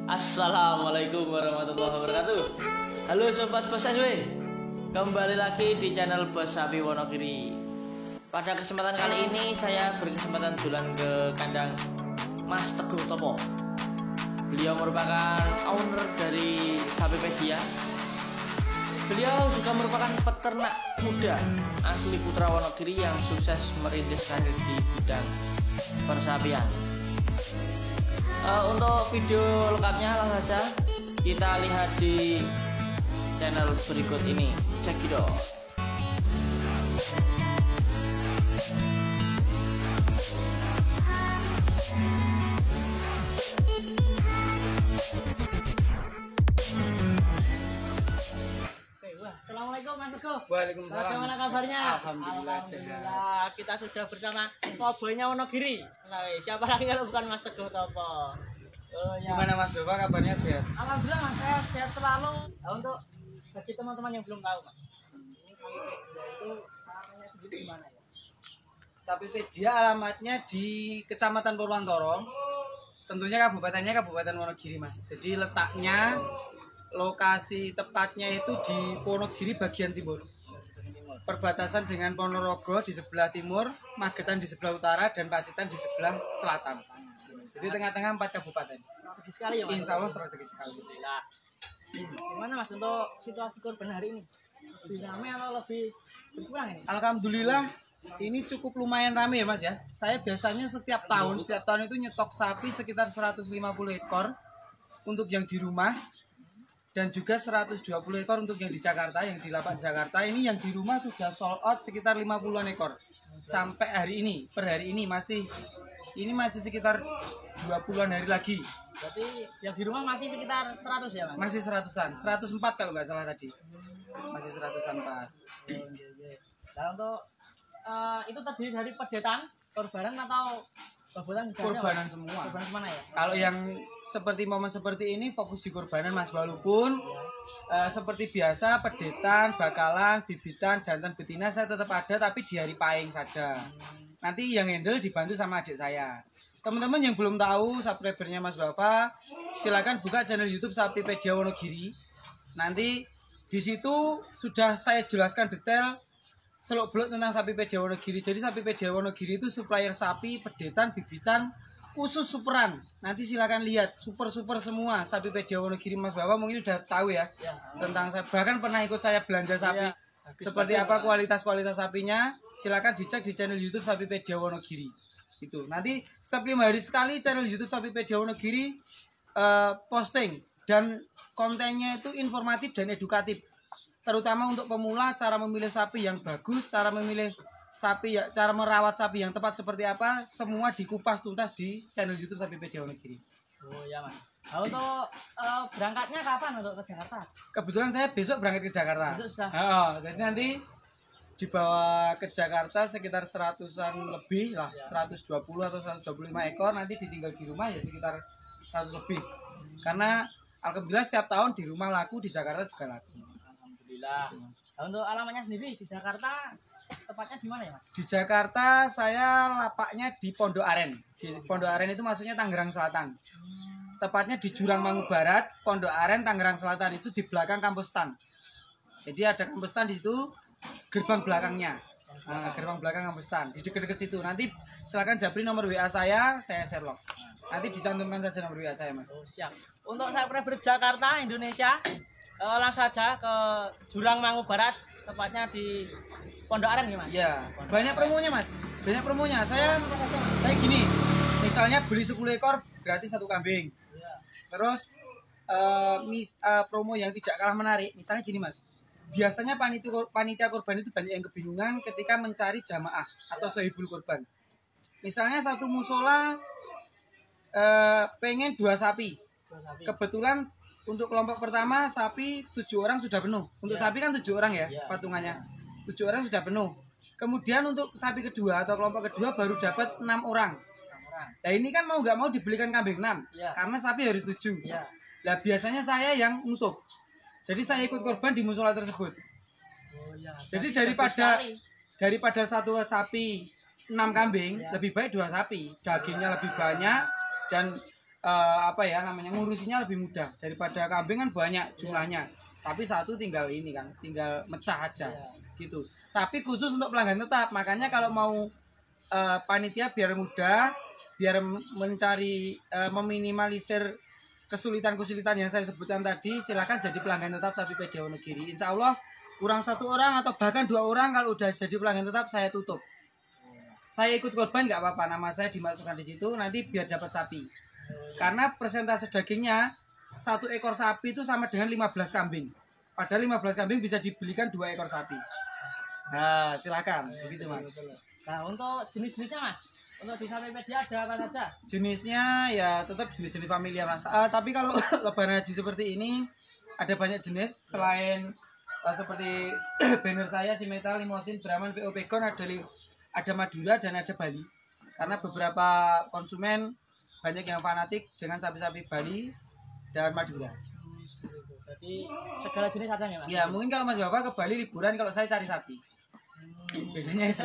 Assalamualaikum warahmatullahi wabarakatuh. Halo sobat Bos SW, kembali lagi di channel Bos Sapi Wonogiri. Pada kesempatan kali ini saya berkesempatan jalan ke kandang Mas Teguh Topo. Beliau merupakan owner dari Sapipedia. Beliau juga merupakan peternak muda asli Putra Wonogiri yang sukses merintis karir di bidang persapian. Untuk video lengkapnya langsung saja kita lihat di channel berikut ini. Check it out. Assalamualaikum Mas Teguh. Waalaikumsalam. Bagaimana kabarnya? Alhamdulillah sehat. Kita sudah bersama Cowboynya Wonogiri. Nah, siapa lagi kalau bukan Mas Teguh Topo? Oh, ya. Gimana Mas Bapak, kabarnya sehat? Alhamdulillah Mas, saya sehat selalu. Nah, untuk bagi teman-teman yang belum tahu Mas, ini Sapipedia itu namanya sendiri gimana ya? Sapipedia alamatnya di Kecamatan Purwantoro. Tentunya kabupatennya Kabupaten Wonogiri Mas. Jadi letaknya, lokasi tepatnya itu di Wonogiri bagian timur. Perbatasan dengan Ponorogo di sebelah timur, Magetan di sebelah utara, dan Pacitan di sebelah selatan. Jadi tengah-tengah 4 kabupaten. Strategis sekali ya Mas. Insya Allah strategis sekali. Alhamdulillah. Gimana Mas untuk situasi kurban hari ini? Lebih ramai atau lebih berkurang ini? Alhamdulillah ini cukup lumayan rame ya Mas ya. Saya biasanya setiap tahun itu nyetok sapi sekitar 150 ekor untuk yang di rumah, dan juga 120 ekor untuk yang di Jakarta, yang di lapak Jakarta. Ini yang di rumah sudah sold out sekitar 50-an ekor. Sampai hari ini, per hari ini masih sekitar 20-an hari lagi. Berarti yang di rumah masih sekitar 100 ya Mas? Masih 100-an, 104 kalau nggak salah tadi. Masih 104. Nah untuk itu terdiri dari pedetan, korbanan atau babotan juga? Korbanan semua. Korbanan mana ya? Kalau yang seperti momen seperti ini fokus di korbanan Mas, walaupun seperti biasa pedetan, bakalan, bibitan, jantan, betina saya tetap ada, tapi di hari pahing saja. Nanti yang handle dibantu sama adik saya. Teman-teman yang belum tahu subscribernya Mas Bapak, silakan buka channel YouTube Sapipedia Wonogiri. Nanti di situ sudah saya jelaskan detail seluk-beluk tentang Sapipedia Wonogiri. Jadi Sapipedia Wonogiri itu supplier sapi, pedetan, bibitan, khusus superan. Nanti silakan lihat super semua Sapipedia Wonogiri. Mas Bapak mungkin udah tahu ya, tentang saya. Bahkan pernah ikut saya belanja sapi. Seperti apa kualitas sapinya, silakan dicek di channel YouTube Sapipedia Wonogiri. Itu. Nanti setiap 5 hari sekali channel YouTube Sapipedia Wonogiri posting, dan kontennya itu informatif dan edukatif. Terutama untuk pemula, cara memilih sapi yang bagus, cara memilih sapi, cara merawat sapi yang tepat seperti apa, semua dikupas tuntas di channel YouTube Sapipedia Wonogiri. Oh ya Mas. Nah, untuk berangkatnya kapan untuk ke Jakarta? Kebetulan saya besok berangkat ke Jakarta. Besok sudah. Jadi nanti dibawa ke Jakarta sekitar 100-an lebih lah, 120 atau 125 ekor, nanti ditinggal di rumah ya sekitar 100 lebih. Karena alhamdulillah setiap tahun di rumah laku, di Jakarta juga laku. Alhamdulillah. Nah, untuk alamatnya sendiri di Jakarta, tepatnya di mana ya Mas? Di Jakarta saya lapaknya di Pondok Aren. Di Pondok Aren itu maksudnya Tangerang Selatan. Tepatnya di Jurangmangu Barat, Pondok Aren, Tangerang Selatan, itu di belakang kampus STAN. Jadi ada kampus STAN di situ, gerbang belakangnya. Gerbang belakang kampus STAN, di dekat-dekat situ. Nanti silakan japri nomor WA saya Sherlock. Nanti dicantumkan saja nomor WA saya Mas. Oh, siap. Untuk subscriber Jakarta, Indonesia, langsung saja ke Jurangmangu Barat, tepatnya di Pondok Aren ya Mas? Iya, banyak promonya Mas. Banyak promonya. Saya kayak gini. Misalnya beli 10 ekor gratis 1 kambing. Iya. Terus promo yang tidak kalah menarik, misalnya gini Mas. Biasanya panitia kurban itu banyak yang kebingungan ketika mencari jamaah atau sohibul kurban. Misalnya satu musola pengen 2 sapi. Kebetulan untuk kelompok pertama sapi 7 orang sudah penuh. Untuk sapi kan 7 orang ya patungannya. 7 orang sudah penuh. Kemudian untuk sapi kedua atau kelompok kedua baru dapat 6 orang. Nah ini kan mau nggak mau dibelikan kambing 6 karena sapi harus 7. Nah biasanya saya yang nutup. Jadi saya ikut korban di musola tersebut. Jadi daripada satu sapi 6 kambing, lebih baik 2 sapi. Dagingnya lebih banyak dan apa ya namanya, ngurusinya lebih mudah daripada kambing kan banyak jumlahnya. Tapi satu tinggal ini kan, tinggal mecah aja gitu. Tapi khusus untuk pelanggan tetap, makanya kalau mau panitia biar mudah, biar mencari meminimalisir kesulitan-kesulitan yang saya sebutkan tadi, silakan jadi pelanggan tetap Sapi PD Wonogiri. Insya Allah kurang 1 orang atau bahkan 2 orang kalau udah jadi pelanggan tetap saya tutup. Saya ikut korban nggak apa-apa, nama saya dimasukkan di situ nanti biar dapat sapi. Karena persentase dagingnya 1 ekor sapi itu sama dengan 15 kambing. Padahal 15 kambing bisa dibelikan 2 ekor sapi. Nah, silakan. Begitu, Mas. Nah, untuk jenis-jenisnya, Mas. Untuk di Sapi PD ada apa saja? Jenisnya ya tetap jenis-jenis familiar, Mas. Tapi kalau lebaran haji seperti ini ada banyak jenis selain seperti banner saya si Metal, Limosin, Brahman, PO Pegon, ada Madura dan ada Bali. Karena beberapa konsumen banyak yang fanatik dengan sapi-sapi Bali dan Madura. Jadi segala jenis ada ya, Mas? Ya, mungkin kalau Mas Bapak ke Bali liburan, kalau saya cari sapi. Bedanya itu.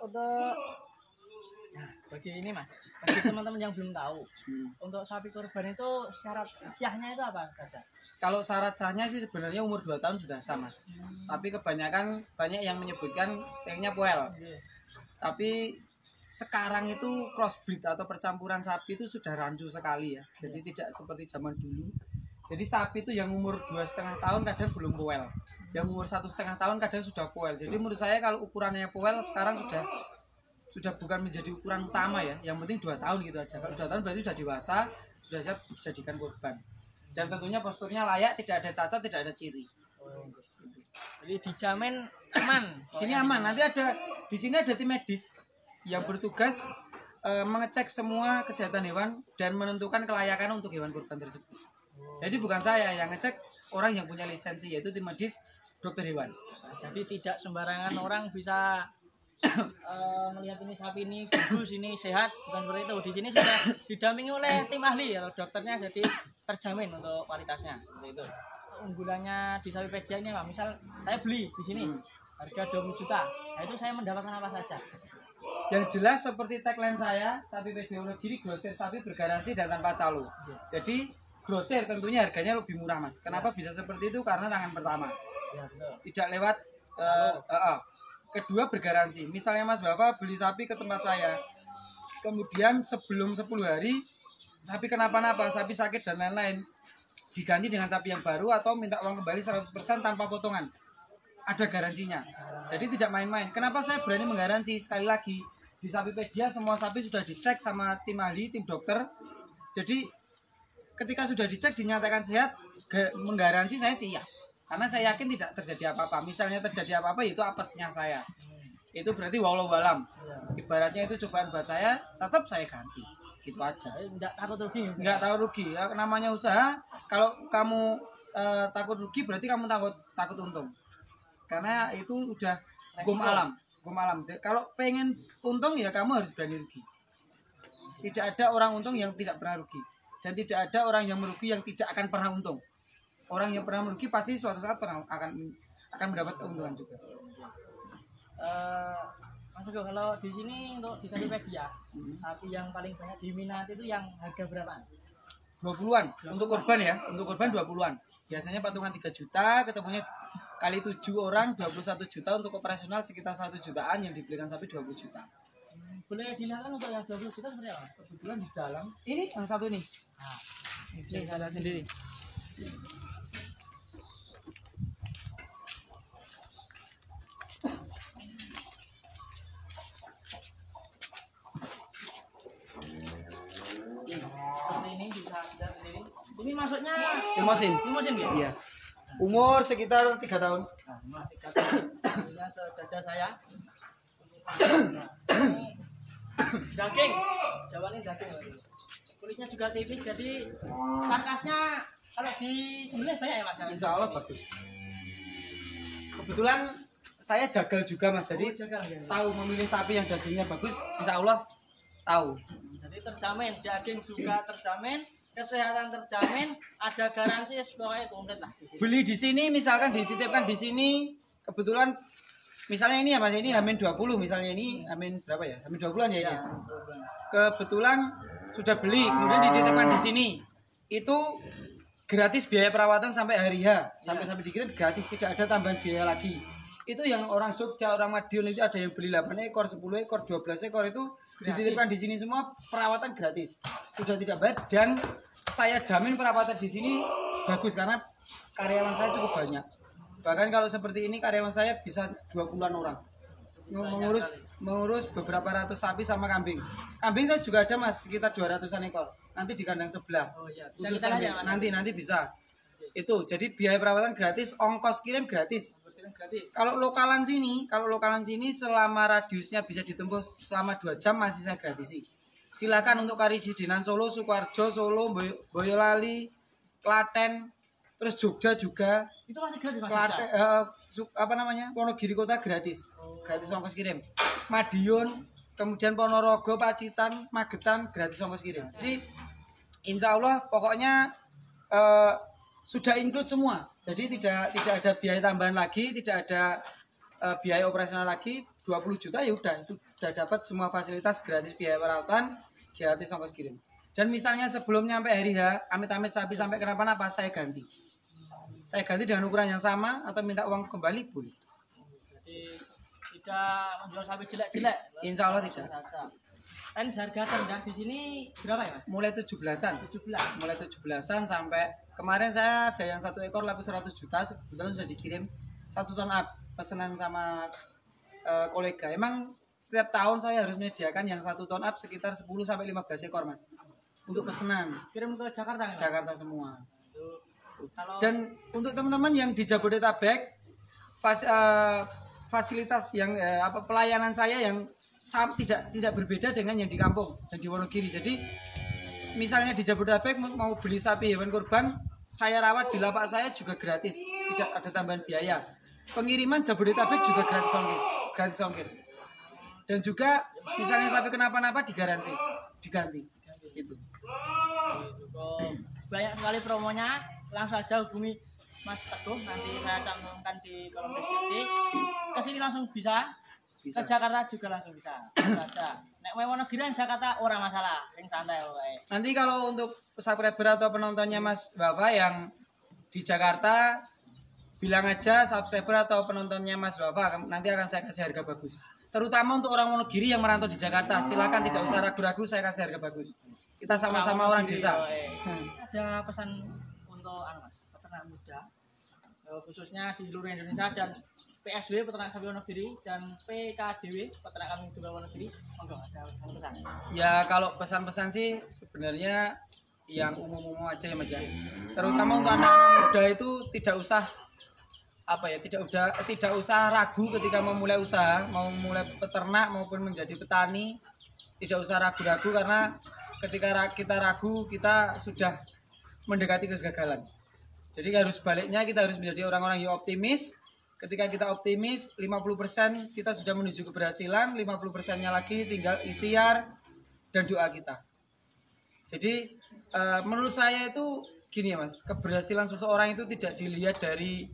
Untuk bagi ini, Mas, bagi teman-teman yang belum tahu, untuk sapi kurban itu syarat syahnya itu apa saja? Kalau syarat sahnya sih sebenarnya umur 2 tahun sudah sah, Mas. Tapi kebanyakan banyak yang menyebutkan pengennya poel. Tapi sekarang itu crossbreed atau percampuran sapi itu sudah rancu sekali ya. Jadi tidak seperti zaman dulu. Jadi sapi itu yang umur 2,5 tahun kadang belum poel. Yang umur 1,5 tahun kadang sudah poel. Jadi menurut saya kalau ukurannya poel sekarang sudah bukan menjadi ukuran utama ya. Yang penting 2 tahun gitu aja. Kalau 2 tahun berarti sudah dewasa, sudah siap dijadikan korban. Dan tentunya posturnya layak, tidak ada cacat, tidak ada ciri. Jadi dijamin aman. Sini aman. Nanti di sini ada tim medis yang bertugas mengecek semua kesehatan hewan dan menentukan kelayakan untuk hewan kurban tersebut. Jadi bukan saya yang ngecek, orang yang punya lisensi yaitu tim medis dokter hewan. Jadi tidak sembarangan orang bisa melihat ini sapi ini bagus, ini sehat, bukan seperti itu. Di sini sudah didampingi oleh tim ahli atau dokternya, jadi terjamin untuk kualitasnya. Seperti itu. Unggulannya di Sapi PD ini, Pak, misal saya beli di sini harga 20 juta. Nah, itu saya mendapatkan apa saja? Yang jelas seperti tagline saya, Sapi PD Wonogiri, grosir sapi bergaransi dan tanpa calo. Jadi grosir tentunya harganya lebih murah, Mas. Kenapa bisa seperti itu? Karena tangan pertama. Tidak lewat kedua bergaransi. Misalnya Mas Bapak beli sapi ke tempat saya, kemudian sebelum 10 hari sapi kenapa-napa, sapi sakit dan lain-lain, diganti dengan sapi yang baru atau minta uang kembali 100% tanpa potongan. Ada garansinya. Jadi tidak main-main. Kenapa saya berani menggaransi? Sekali lagi, di Sapipedia semua sapi sudah dicek sama tim ahli, tim dokter. Jadi ketika sudah dicek dinyatakan sehat, menggaransi saya siap. Karena saya yakin tidak terjadi apa-apa. Misalnya terjadi apa-apa itu apesnya saya. Itu berarti walau alam. Ibaratnya itu cobaan buat saya, tetap saya ganti. Gitu aja. Enggak takut rugi. Enggak tahu rugi. Ya, namanya usaha. Kalau kamu takut rugi berarti kamu takut untung. Karena itu udah hukum alam. Hukum alam. Kalau pengen untung ya kamu harus berani rugi. Tidak ada orang untung yang tidak pernah rugi. Dan tidak ada orang yang merugi yang tidak akan pernah untung. Orang yang pernah merugi pasti suatu saat akan mendapat keuntungan juga. Mas Teguh, kalau di sini untuk di Sapipedia, sapi yang paling banyak diminati itu yang harga berapaan? 20-an untuk korban ya, untuk korban 20-an. Biasanya patungan 3 juta, ketemunya kali 7 orang 21 juta, untuk operasional sekitar 1 jutaan, yang dibelikan sapi 20 juta. Boleh dilihatkan untuk yang 20 juta seperti apa? Kebetulan di dalam. Ini yang satu nih. Nah, ini saya lihat sendiri. Seperti ini bisa lihat sendiri. Ini masuknya Limosin. Limosin ya? Iya. Umur sekitar 3 tahun. Nah, 3 tahun. Ini sedada saya. Nah, ini daging. Jawabannya daging. Kulitnya juga tipis, jadi karkasnya kalau di sembelih banyak ya, Mas? Insya Allah bagus. Kebetulan saya jagal juga, Mas. Jadi tahu memilih sapi yang dagingnya bagus. Insya Allah tahu. Jadi terjamin, daging juga terjamin, kesehatan terjamin, ada garansi, pokoknya komplit lah. Beli di sini, misalkan dititipkan di sini, kebetulan misalnya ini ya Mas, ini Hamin 20, misalnya ini Hamin berapa ya? Hamin 20-an ya ini. Kebetulan sudah beli, kemudian dititipkan di sini. Itu gratis biaya perawatan sampai hari H, sampai dikirim gratis, tidak ada tambahan biaya lagi. Itu yang orang Jogja, orang Madiun itu ada yang beli 8 ekor, 10 ekor, 12 ekor itu dititipkan di sini semua, perawatan gratis. Sudah tidak bayar dan saya jamin perawatan di sini bagus karena karyawan saya cukup banyak. Bahkan kalau seperti ini karyawan saya bisa 20-an orang. Mengurus beberapa ratus sapi sama kambing. Kambing saya juga ada Mas, sekitar 200-an ekor. Nanti di kandang sebelah. Oh iya, Khusus bisa kambing. Nanti bisa. Itu jadi biaya perawatan gratis, ongkos kirim gratis. Kalau lokalan sini selama radiusnya bisa ditembus selama 2 jam masih saya gratisi. Silakan untuk Karijidinan Solo, Sukoharjo, Solo, Boyolali, Klaten, terus Jogja juga. Itu masih gratis Mas. Klaten, Wonogiri kota gratis. Gratis ongkos kirim. Madiun, kemudian Ponorogo, Pacitan, Magetan gratis ongkos kirim. Jadi insya Allah pokoknya sudah include semua. Jadi tidak ada biaya tambahan lagi, tidak ada biaya operasional lagi. 20 juta ya udah, itu sudah dapat semua fasilitas gratis biaya perawatan, gratis ongkos kirim. Dan misalnya sebelum nyampe hari H, amit-amit sapi sampai kenapa-napa saya ganti. Saya ganti dengan ukuran yang sama atau minta uang kembali boleh. Jadi tidak menjual sapi jelek-jelek. Insya Allah tidak. Dan harga terendah di sini berapa ya Mas? Mulai 17-an. 17. Mulai 17-an sampai kemarin saya ada yang 1 ekor laku 100 juta, kebetulan sudah dikirim 1 ton up pesanan sama kolega. Emang setiap tahun saya harus menyediakan yang 1 ton up sekitar 10 sampai 15 ekor Mas. Untuk pesanan. Kirim ke Jakarta ya? Jakarta semua. Kalau Dan untuk teman-teman yang di Jabodetabek fasilitas yang pelayanan saya yang tidak berbeda dengan yang di kampung dan di Wonogiri. Jadi misalnya di Jabodetabek mau beli sapi hewan kurban, saya rawat di lapak saya juga gratis, tidak ada tambahan biaya. Pengiriman Jabodetabek juga gratis ongkir. Dan juga misalnya sapi kenapa-napa digaransi, diganti. Gitu. Banyak sekali promonya, langsung saja hubungi Mas Teguh, nanti saya cantumkan di kolom deskripsi. Kesini langsung bisa. Ke Jakarta juga langsung bisa. Saja. Nek Wonogiri Jakarta orang masalah, yang santai pokoknya. Nanti kalau untuk subscriber atau penontonnya Mas Bapak yang di Jakarta, bilang aja subscriber atau penontonnya Mas Bapak, nanti akan saya kasih harga bagus. Terutama untuk orang Wonogiri yang merantau di Jakarta, silakan tidak usah ragu-ragu, saya kasih harga bagus. Kita sama-sama orang desa. Ada pesan untuk Mas, peternak muda, khususnya di seluruh Indonesia dan PSW Peternak Sapi Wonogiri dan PKDW Peternak Kambing Domba Wonogiri. Monggo ada pesan. Ya kalau pesan-pesan sih sebenarnya yang umum-umum aja ya Mas ya. Terutama untuk anak-anak muda itu tidak usah tidak usah ragu ketika memulai usaha, mau mulai peternak maupun menjadi petani, tidak usah ragu-ragu karena ketika kita ragu kita sudah mendekati kegagalan. Jadi harus baliknya, kita harus menjadi orang-orang yang optimis. Ketika kita optimis, 50% kita sudah menuju keberhasilan, 50%-nya lagi tinggal ikhtiar dan doa kita. Jadi menurut saya itu gini ya Mas, keberhasilan seseorang itu tidak dilihat dari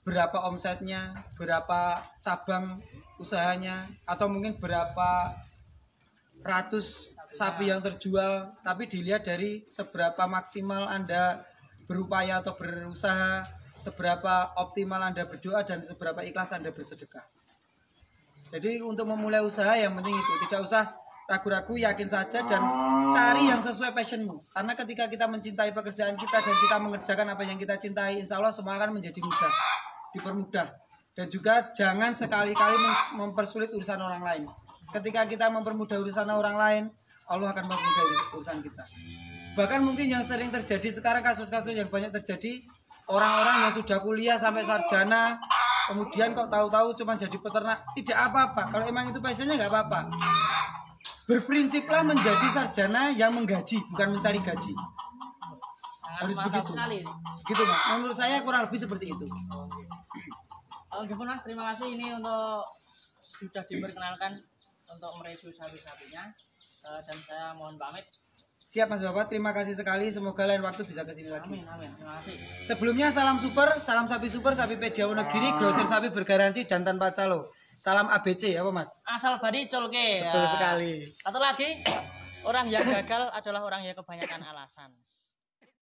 berapa omsetnya, berapa cabang usahanya, atau mungkin berapa ratus sapi yang terjual, tapi dilihat dari seberapa maksimal Anda berupaya atau berusaha, seberapa optimal Anda berdoa, dan seberapa ikhlas Anda bersedekah. Jadi untuk memulai usaha yang penting itu, tidak usah ragu-ragu, yakin saja dan cari yang sesuai passionmu. Karena ketika kita mencintai pekerjaan kita dan kita mengerjakan apa yang kita cintai, insya Allah semua akan menjadi mudah, dipermudah. Dan juga jangan sekali-kali mempersulit urusan orang lain. Ketika kita mempermudah urusan orang lain, Allah akan mempermudah urusan kita. Bahkan mungkin yang sering terjadi sekarang, kasus-kasus yang banyak terjadi, orang-orang yang sudah kuliah sampai sarjana, kemudian kok tahu-tahu cuma jadi peternak, tidak apa-apa. Kalau emang itu passionnya nggak apa-apa. Berprinsiplah menjadi sarjana yang menggaji, bukan mencari gaji. Harus begitu. Gitu Mas. Menurut saya kurang lebih seperti itu. Oke Mas, terima kasih ini untuk sudah diperkenalkan untuk mereview sapi-sapinya. Dan saya mohon pamit. Siap Mas Bapak, terima kasih sekali. Semoga lain waktu bisa kesini lagi. Amin, amin. Terima kasih. Sebelumnya salam sapi super, sapi Pedia Wonogiri, grosir sapi bergaransi dan tanpa calo. Salam ABC ya Pak Mas? Asal badi colke. Betul sekali. Satu lagi, orang yang gagal adalah orang yang kebanyakan alasan.